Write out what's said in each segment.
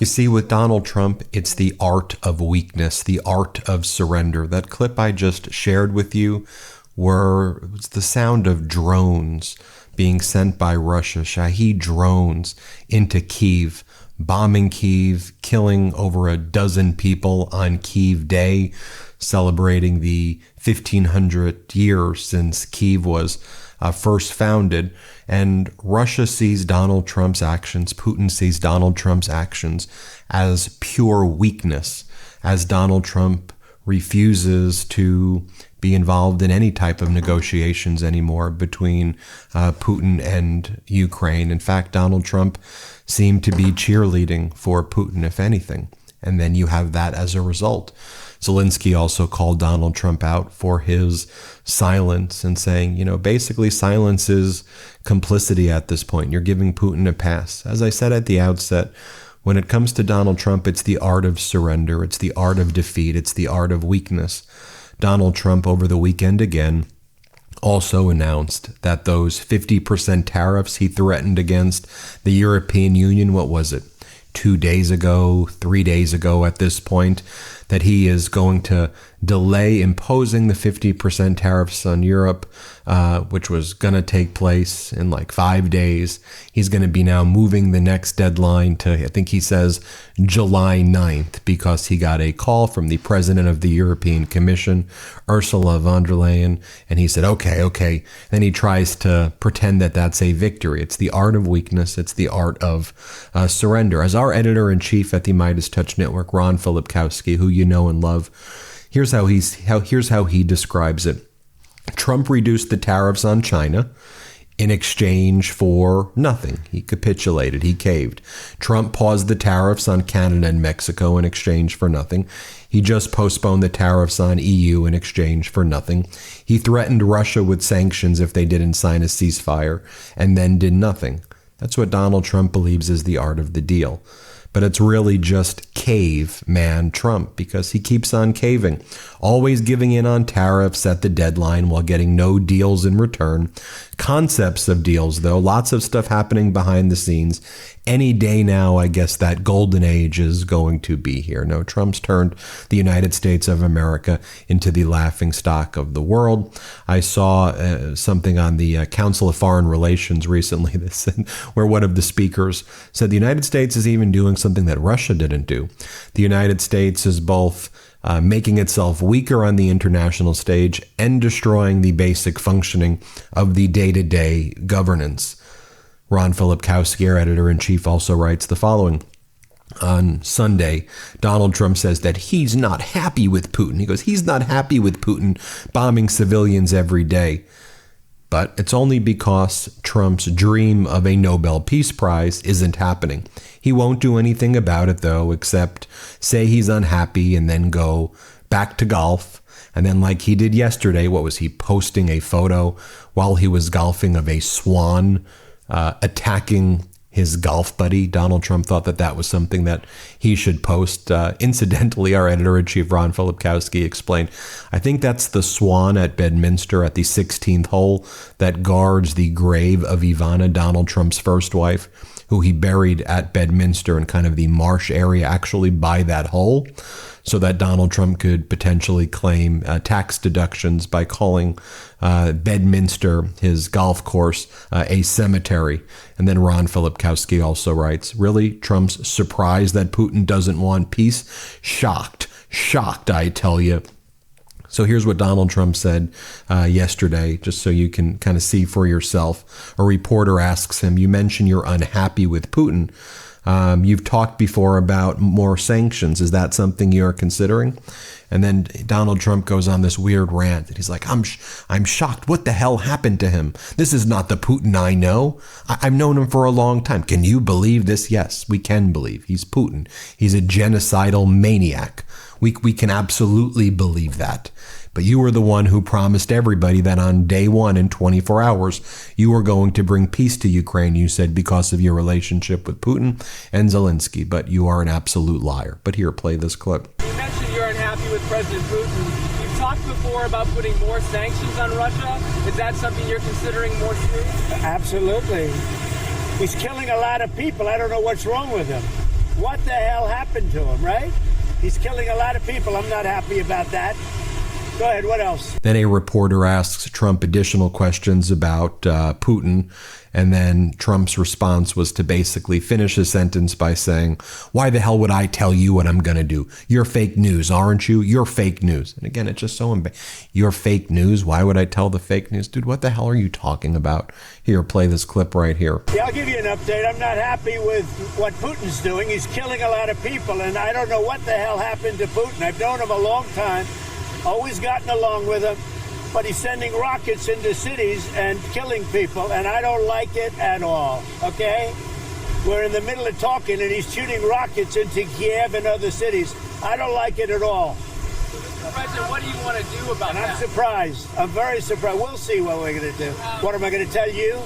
You see, with Donald Trump, it's the art of weakness, the art of surrender. That clip I just shared with you was the sound of drones being sent by Russia, Shahed drones into Kyiv, bombing Kyiv, killing over a dozen people on Kyiv Day, celebrating the 1500 years since Kyiv was first founded. And Russia sees Donald Trump's actions, Putin sees Donald Trump's actions as pure weakness, as Donald Trump refuses to be involved in any type of negotiations anymore between Putin and Ukraine. In fact, Donald Trump seemed to be cheerleading for Putin, if anything. And then you have that as a result. Zelensky also called Donald Trump out for his silence and saying, basically silence is complicity at this point. You're giving Putin a pass. As I said at the outset, when it comes to Donald Trump, it's the art of surrender. It's the art of defeat. It's the art of weakness. Donald Trump over the weekend again also announced that those 50% tariffs he threatened against the European Union, what was it, 2 days ago, 3 days ago at this point, that he is going to delay imposing the 50% tariffs on Europe, which was going to take place in like 5 days. He's going to be now moving the next deadline to, I think he says, July 9th, because he got a call from the president of the European Commission, Ursula von der Leyen, and he said, okay. Then he tries to pretend that that's a victory. It's the art of weakness. It's the art of surrender. As our editor-in-chief at the MeidasTouch Network, Ron Filipkowski, who you know and love, here's how he describes it. Trump reduced the tariffs on China in exchange for nothing. He capitulated. He caved. Trump paused the tariffs on Canada and Mexico in exchange for nothing. He just postponed the tariffs on EU in exchange for nothing. He threatened Russia with sanctions if they didn't sign a ceasefire and then did nothing. That's what Donald Trump believes is the art of the deal. But it's really just caveman Trump, because he keeps on caving, always giving in on tariffs at the deadline while getting no deals in return. Concepts of deals, though, lots of stuff happening behind the scenes. Any day now, I guess that golden age is going to be here. No, Trump's turned the United States of America into the laughingstock of the world. I saw something on the Council of Foreign Relations recently where one of the speakers said the United States is even doing something that Russia didn't do. The United States is both making itself weaker on the international stage and destroying the basic functioning of the day-to-day governance. Ron Filipkowski, our editor-in-chief, also writes the following. On Sunday, Donald Trump says that he's not happy with Putin. He goes, he's not happy with Putin bombing civilians every day. But it's only because Trump's dream of a Nobel Peace Prize isn't happening. He won't do anything about it, though, except say he's unhappy and then go back to golf. And then, like he did yesterday, what was he posting a photo while he was golfing of a swan attacking his golf buddy? Donald Trump thought that that was something that he should post. Incidentally, our editor-in-chief, Ron Filipkowski, explained, I think that's the swan at Bedminster at the 16th hole that guards the grave of Ivana, Donald Trump's first wife, who he buried at Bedminster in kind of the marsh area, actually by that hole, so that Donald Trump could potentially claim tax deductions by calling Bedminster, his golf course, a cemetery. And then Ron Filipkowski also writes, really, Trump's surprised that Putin doesn't want peace? Shocked, I tell you. So here's what Donald Trump said yesterday, just so you can kind of see for yourself. A reporter asks him, you mentioned you're unhappy with Putin. You've talked before about more sanctions. Is that something you're considering? And then Donald Trump goes on this weird rant. And he's like, I'm shocked. What the hell happened to him? This is not the Putin I know. I've known him for a long time. Can you believe this? Yes, we can believe. He's Putin. He's a genocidal maniac. We can absolutely believe that. But you were the one who promised everybody that on day one in 24 hours, you were going to bring peace to Ukraine, you said, because of your relationship with Putin and Zelensky. But you are an absolute liar. But here, play this clip. You mentioned you're unhappy with President Putin. You've talked before about putting more sanctions on Russia. Is that something you're considering more seriously? Absolutely. He's killing a lot of people. I don't know what's wrong with him. what the hell happened to him, right? He's killing a lot of people. I'm not happy about that. Go ahead, what else? Then a reporter asks Trump additional questions about Putin, and then Trump's response was to basically finish his sentence by saying, why the hell would I tell you what I'm going to do? You're fake news, aren't you? You're fake news. And again, it's just so you're fake news? Why would I tell the fake news? Dude, what the hell are you talking about? Here, play this clip right here. Yeah, I'll give you an update. I'm not happy with what Putin's doing. He's killing a lot of people, and I don't know what the hell happened to Putin. I've known him a long time. Always gotten along with him, but he's sending rockets into cities and killing people, and I don't like it at all, okay? We're in the middle of talking, and he's shooting rockets into Kiev and other cities. I don't like it at all. Mr. President, what do you want to do about that? I'm surprised. I'm very surprised. We'll see what we're going to do. What am I going to tell you?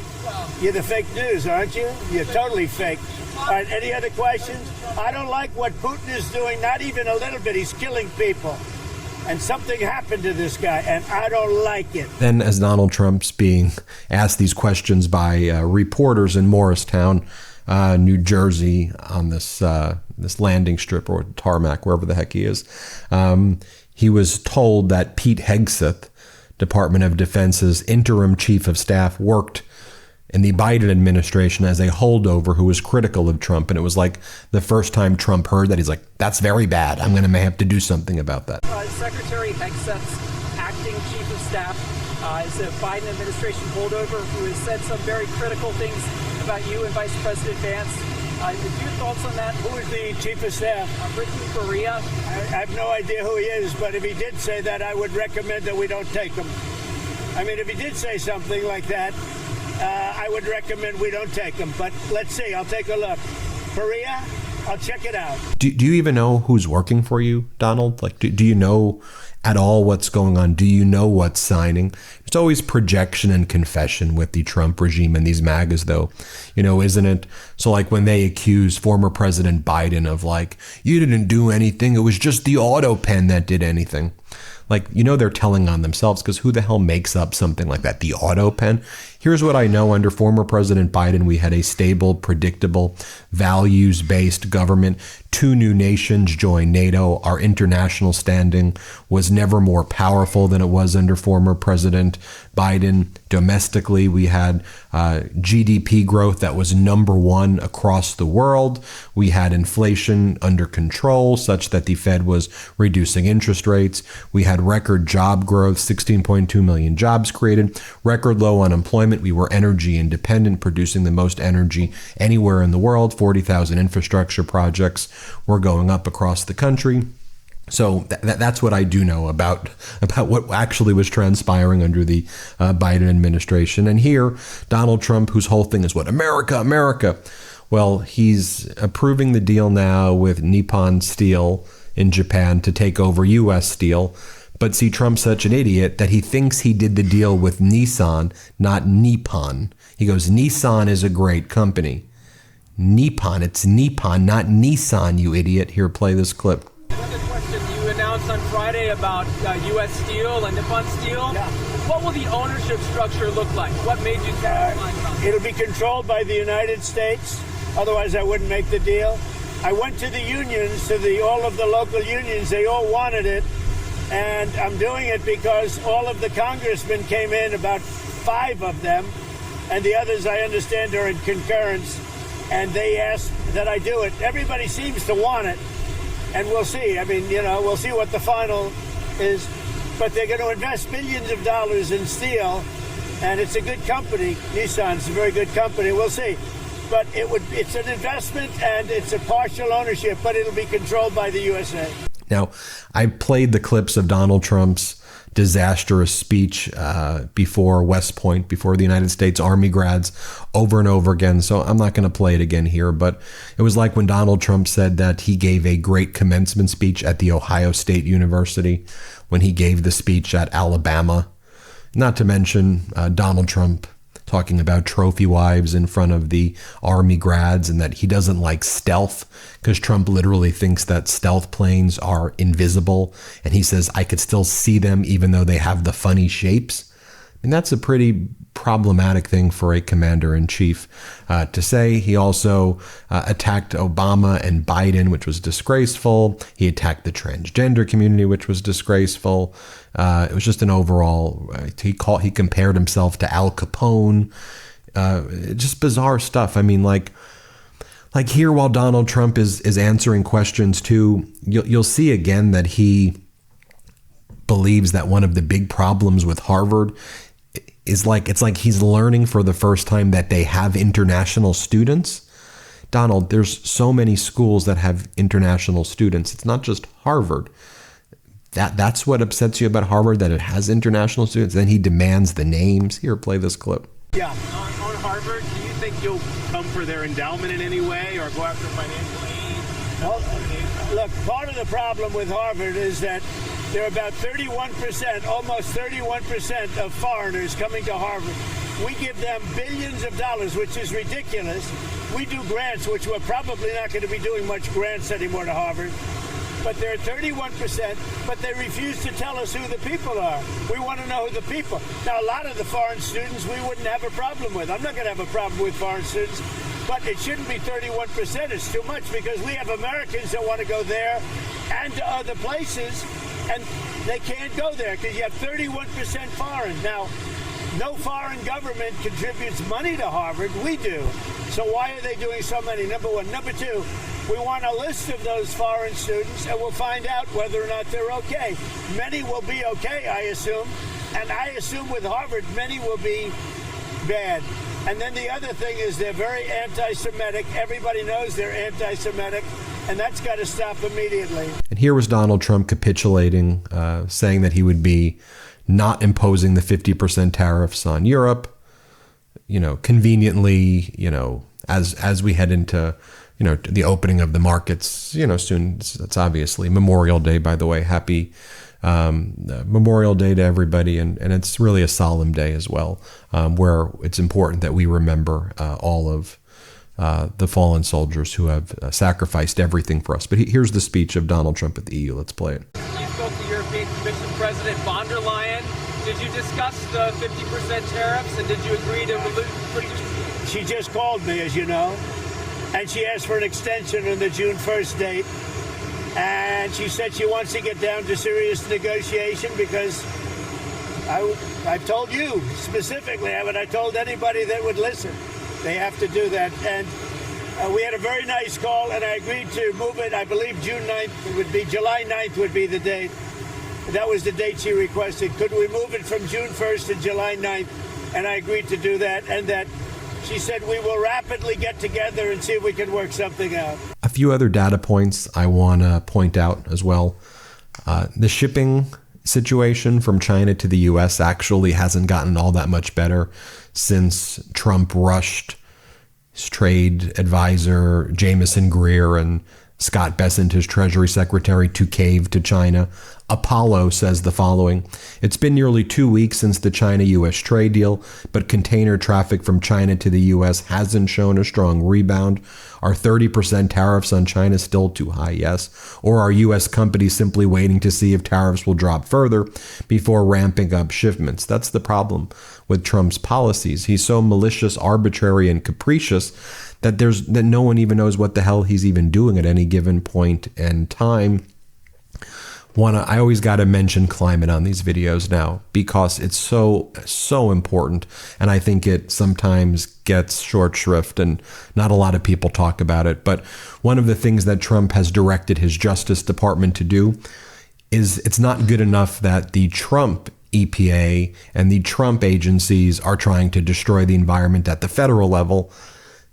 You're the fake news, aren't you? You're totally fake. All right, any other questions? I don't like what Putin is doing, not even a little bit. He's killing people. And something happened to this guy, and I don't like it. Then as Donald Trump's being asked these questions by reporters in Morristown, New Jersey, on this landing strip or tarmac, wherever the heck he is, he was told that Pete Hegseth, Department of Defense's interim chief of staff, worked in the Biden administration as a holdover who was critical of Trump. And it was like the first time Trump heard that, he's like, that's very bad. I'm going to have to do something about that. Secretary Hegseth's acting chief of staff is a Biden administration holdover who has said some very critical things about you and Vice President Vance. Your thoughts on that? Who is the chief of staff? Ricky Faria. I have no idea who he is, but if he did say that, I would recommend that we don't take him. I mean, if he did say something like that, I would recommend we don't take him. But let's see. I'll take a look. Faria, I'll check it out. Do you even know who's working for you, Donald? Like, do you know at all what's going on? Do you know what's signing? It's always projection and confession with the Trump regime and these MAGAs, though, isn't it? So like when they accuse former President Biden of like, you didn't do anything, it was just the auto pen that did anything. Like, they're telling on themselves, because who the hell makes up something like that? The auto pen? Here's what I know. Under former President Biden, we had a stable, predictable, values-based government. 2 new nations joined NATO. Our international standing was never more powerful than it was under former President Biden. Domestically, we had GDP growth that was #1 across the world. We had inflation under control, such that the Fed was reducing interest rates. We had record job growth, 16.2 million jobs created, record low unemployment. We were energy independent, producing the most energy anywhere in the world. 40,000 infrastructure projects were going up across the country. So that's what I do know about what actually was transpiring under the Biden administration. And here, Donald Trump, whose whole thing is what? America, America. Well, he's approving the deal now with Nippon Steel in Japan to take over U.S. Steel. But see, Trump's such an idiot that he thinks he did the deal with Nissan, not Nippon. He goes, Nissan is a great company. Nippon, it's Nippon, not Nissan, you idiot. Here, play this clip. Another question. You announced on Friday about U.S. Steel and Nippon Steel. Yeah. What will the ownership structure look like? What made you It'll be controlled by the United States. Otherwise, I wouldn't make the deal. I went to the unions, to all of the local unions. They all wanted it. And I'm doing it because all of the congressmen came in, about 5 of them, and the others, I understand, are in concurrence. And they asked that I do it. Everybody seems to want it. And we'll see. I mean, we'll see what the final is. But they're going to invest millions of dollars in steel. And it's a good company. Nissan's a very good company. We'll see. But it's an investment, and it's a partial ownership, but it'll be controlled by the USA. Now, I played the clips of Donald Trump's disastrous speech before West Point, before the United States Army grads, over and over again. So I'm not going to play it again here. But it was like when Donald Trump said that he gave a great commencement speech at the Ohio State University, when he gave the speech at Alabama. Not to mention Donald Trump talking about trophy wives in front of the Army grads, and that he doesn't like stealth because Trump literally thinks that stealth planes are invisible. And he says, I could still see them even though they have the funny shapes. I mean, that's a pretty problematic thing for a commander-in-chief to say. He also attacked Obama and Biden, which was disgraceful. He attacked the transgender community, which was disgraceful. It was just an overall, he compared himself to Al Capone. Just bizarre stuff. I mean, like here, while Donald Trump is answering questions too, you'll see again that he believes that one of the big problems with Harvard is it's like he's learning for the first time that they have international students. Donald, there's so many schools that have international students. It's not just Harvard. That's what upsets you about Harvard, that it has international students. Then he demands the names. Here, play this clip. Yeah. On Harvard, do you think you'll come for their endowment in any way or go after financial aid? Well, look, part of the problem with Harvard is that there are about 31%, almost 31% of foreigners coming to Harvard. We give them billions of dollars, which is ridiculous. We do grants, which we're probably not going to be doing much grants anymore to Harvard. But they're 31%, but they refuse to tell us who the people are. We want to know who the people. Now, a lot of the foreign students we wouldn't have a problem with. I'm not going to have a problem with foreign students, but it shouldn't be 31%. It's too much because we have Americans that want to go there and to other places, and they can't go there because you have 31% foreign. Now, no foreign government contributes money to Harvard. We do. So why are they doing so many? Number one. Number two, we want a list of those foreign students, and we'll find out whether or not they're okay. Many will be okay, I assume. And I assume with Harvard, many will be bad. And then the other thing is they're very anti-Semitic. Everybody knows they're anti-Semitic, and that's got to stop immediately. And here was Donald Trump capitulating, saying that he would be not imposing the 50% tariffs on Europe, conveniently, as we head into, the opening of the markets, soon. It's obviously Memorial Day, by the way. Happy Memorial Day to everybody. And it's really a solemn day as well, where it's important that we remember all of the fallen soldiers who have sacrificed everything for us. But here's the speech of Donald Trump at the EU. Let's play it. You spoke to European Commission President von der Leyen. Did you discuss the 50% tariffs, and did you agree to... She just called me, as you know, and she asked for an extension on the June 1st date. And she said she wants to get down to serious negotiation because I've told you specifically, I told anybody that would listen. They have to do that. And we had a very nice call, and I agreed to move it. I believe June 9th would be, July 9th would be the date. That was the date she requested. Could we move it from June 1st to July 9th? And I agreed to do that. And that she said we will rapidly get together and see if we can work something out. A few other data points I want to point out as well. The shipping situation from China to the U.S. actually hasn't gotten all that much better since Trump rushed his trade advisor, Jameson Greer, and Scott Bessent, his Treasury Secretary, to cave to China. Apollo says the following: "It's been nearly 2 weeks since the China-U.S. trade deal, but container traffic from China to the U.S. hasn't shown a strong rebound. Are 30% tariffs on China still too high? Yes. Or are U.S. companies simply waiting to see if tariffs will drop further before ramping up shipments?" That's the problem with Trump's policies. He's so malicious, arbitrary, and capricious that no one even knows what the hell he's even doing at any given point in time. I always got to mention climate on these videos now because it's so important, and I think it sometimes gets short shrift and not a lot of people talk about it. But one of the things that Trump has directed his Justice Department to do is it's not good enough that the Trump EPA and the Trump agencies are trying to destroy the environment at the federal level.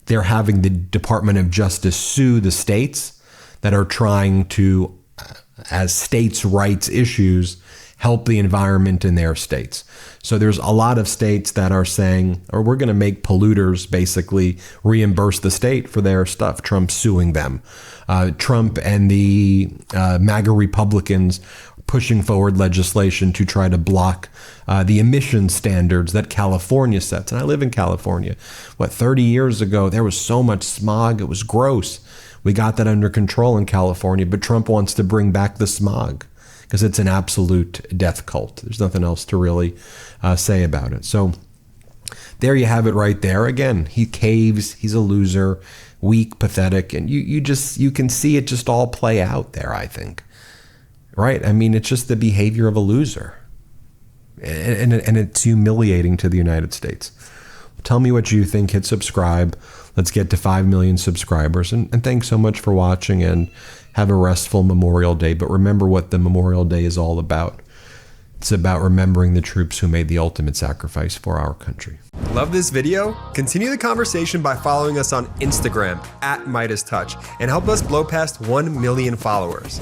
They're having the Department of Justice sue the states that are trying to, as states' rights issues, help the environment in their states. So there's a lot of states that are saying, or we're going to make polluters basically reimburse the state for their stuff. Trump's suing them. Trump and the MAGA Republicans pushing forward legislation to try to block the emission standards that California sets. And I live in California. 30 years ago, there was so much smog. It was gross. We got that under control in California, but Trump wants to bring back the smog because it's an absolute death cult. There's nothing else to really say about it. So There you have it right there. Again, he caves. He's a loser, weak, pathetic. And you can see it just all play out there, I think. Right? I mean, it's just the behavior of a loser. And it's humiliating to the United States. Tell me what you think. Hit subscribe. Let's get to 5 million subscribers. And thanks so much for watching, and have a restful Memorial Day. But remember what the Memorial Day is all about. It's about remembering the troops who made the ultimate sacrifice for our country. Love this video? Continue the conversation by following us on Instagram @MeidasTouch and help us blow past 1 million followers.